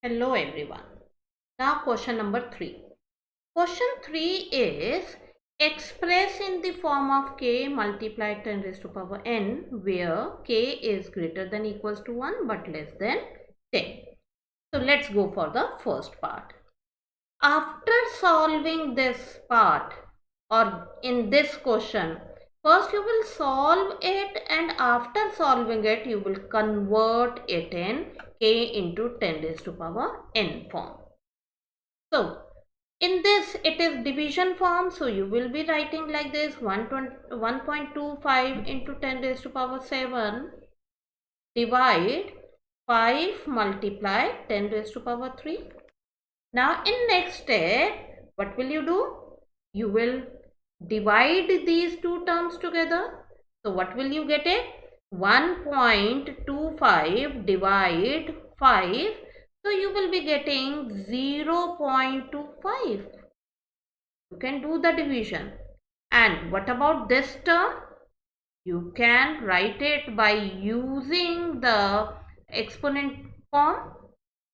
Hello everyone. Now question number 3. Question 3 is express in the form of k multiplied 10 raised to power n where k is greater than equals to 1 but less than 10. So let's go for the first part. After solving this part or in this question, first you will solve it, and after solving it you will convert it in k into 10 raised to power n form. So in this it is division form, so you will be writing like this: 1.25 into 10 raised to power 7 divide 5 multiply 10 raised to power 3. Now in next step, what will you do? You will divide these two terms together. So what will you get it? 1.25 divide 5. So you will be getting 0.25. You can do the division. And what about this term? You can write it by using the exponent form.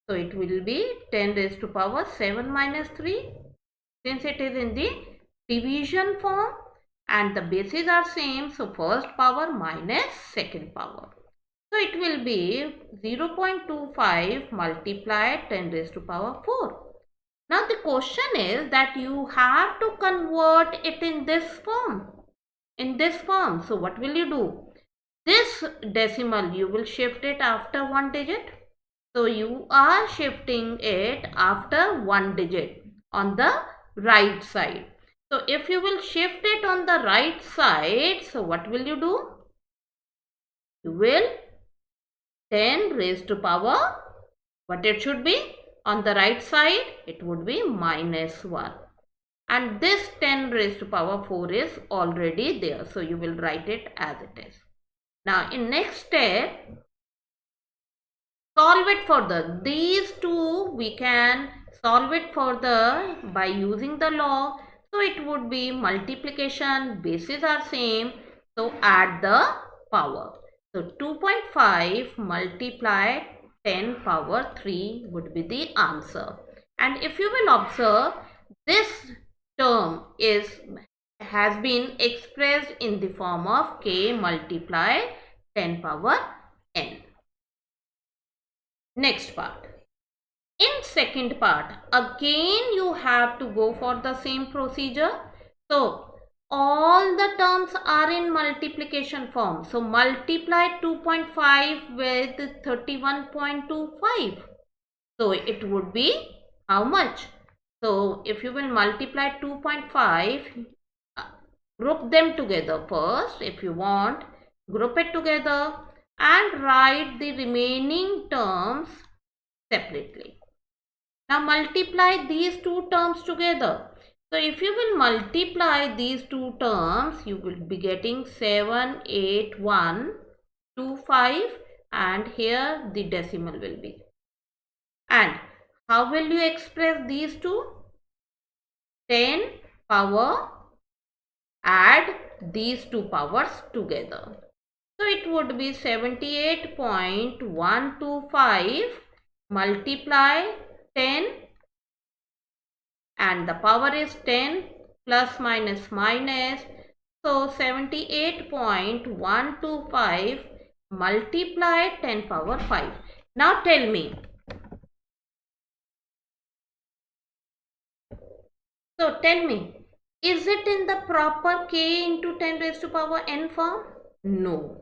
So it will be 10 raised to power 7 minus 3, since it is in the division form and the bases are same. So first power minus second power. So it will be 0.25 multiplied 10 raised to power 4. Now the question is that you have to convert it in this form. So what will you do? This decimal you will shift it after one digit. So you are shifting it after one digit on the right side. So if you will shift it on the right side, so what will you do? You will 10 raised to power, what it should be? On the right side, it would be minus 1. And this 10 raised to power 4 is already there. So you will write it as it is. Now in next step, solve it further. These two we can solve it further by using the log. So it would be multiplication, bases are same. So add the power. So 2.5 multiplied 10 power 3 would be the answer. And if you will observe, this term has been expressed in the form of k multiplied 10 power n. Next part. In second part, again you have to go for the same procedure. So all the terms are in multiplication form. So multiply 2.5 with 31.25. So it would be how much? So if you will multiply 2.5, group them together first. If you want, group it together and write the remaining terms separately. Now multiply these two terms together. So if you will multiply these two terms, you will be getting 78125, and here the decimal will be. And how will you express these two? 10 power, add these two powers together. So it would be 78.125 multiply 10, and the power is 10 plus minus minus. So 78.125 multiply 10 power 5. Now tell me. So tell me, is it in the proper k into 10 raised to power n form? No.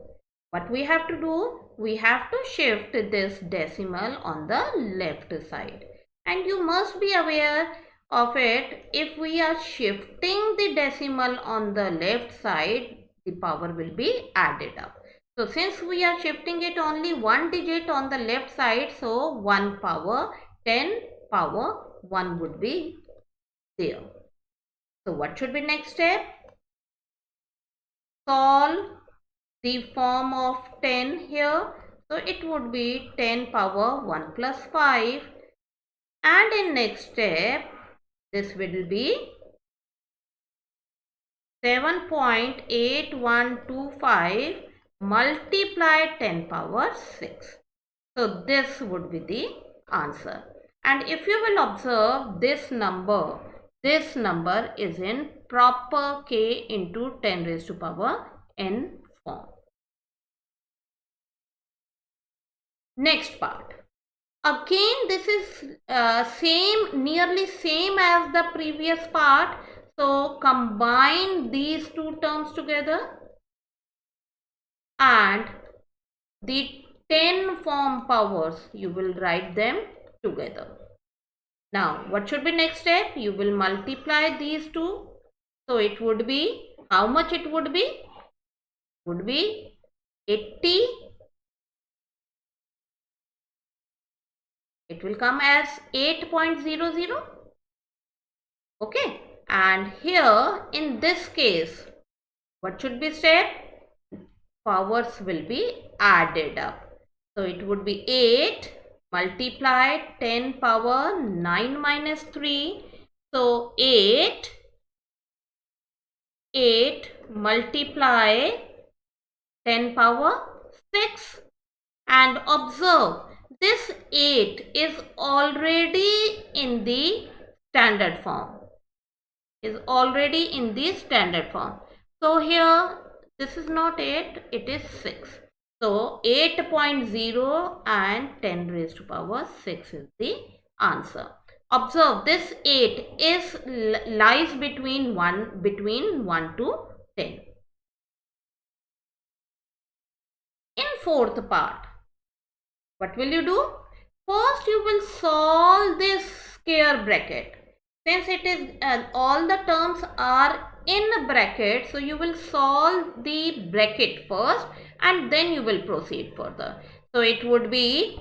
What we have to do? We have to shift this decimal on the left side. And you must be aware of it. If we are shifting the decimal on the left side, the power will be added up. So since we are shifting it only one digit on the left side, so 1 power 10 power 1 would be there. So what should be next step? Solve the form of 10 here. So it would be 10 power 1 plus 5. And in next step, this will be 7.8125 multiply 10 power 6. So this would be the answer. And if you will observe this number is in proper k into 10 raised to power n form. Next part. Again, this is nearly same as the previous part. So combine these two terms together and the 10 form powers, you will write them together. Now, what should be next step? You will multiply these two. So it would be, how much it would be? Would be 80. It will come as 8.00. Okay. And here in this case, what should be step? Powers will be added up. So it would be 8 multiply 10 power 9 minus 3. So 8 multiply 10 power 6. And observe, this 8 is already in the standard form. So here, this is not 8, it is 6. So 8.0 and 10 raised to power 6 is the answer. Observe, this 8 lies between 1 to 10. In fourth part, what will you do? First, you will solve this square bracket. Since it is all the terms are in bracket, so you will solve the bracket first and then you will proceed further. So it would be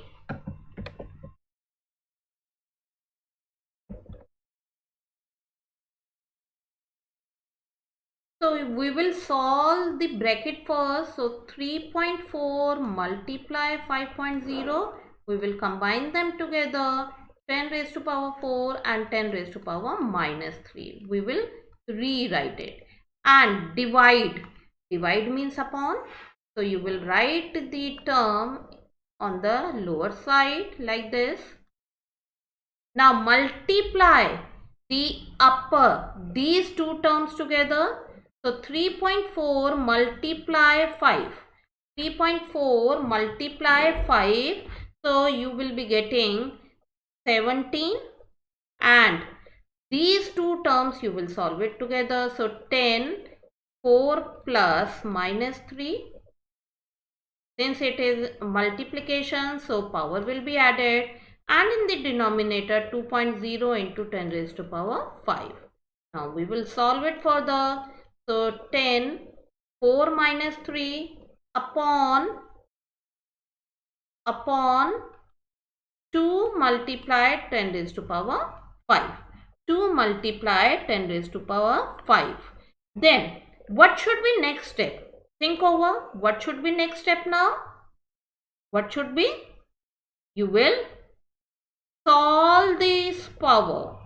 we will solve the bracket first. So 3.4 multiply 5.0, we will combine them together. 10 raised to power 4 and 10 raised to power minus 3. We will rewrite it. And divide means upon. So you will write the term on the lower side like this. Now multiply the upper, these two terms together. So 3.4 multiply 5. 3.4 multiply 5. So you will be getting 17, and these two terms you will solve it together. So 10, 4 plus minus 3. Since it is multiplication, so power will be added, and in the denominator 2.0 into 10 raised to power 5. Now we will solve it further. So 10, 4 minus 3 upon 2 multiply 10 raised to power 5. 2 multiply 10 raised to power 5. Then what should be next step? Think over. What should be next step now? What should be? You will solve this power.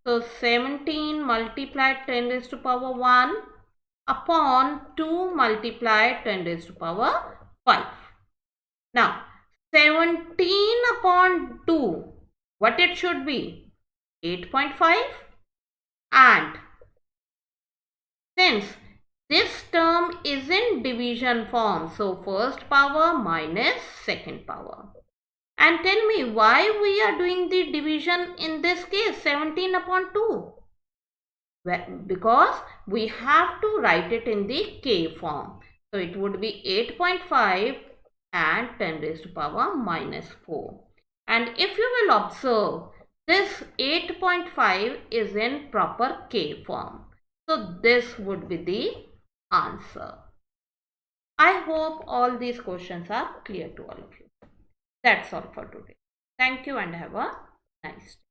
So 17 multiply 10 raised to power 1 upon 2 multiply 10 raised to power 5. Now 17 upon 2, what it should be? 8.5. And since this term is in division form, so first power minus second power. And tell me why we are doing the division in this case 17 upon 2? Well, because we have to write it in the k form. So it would be 8.5 and 10 raised to power minus 4. And if you will observe, this 8.5 is in proper k form. So this would be the answer. I hope all these questions are clear to all of you. That's all for today. Thank you and have a nice day.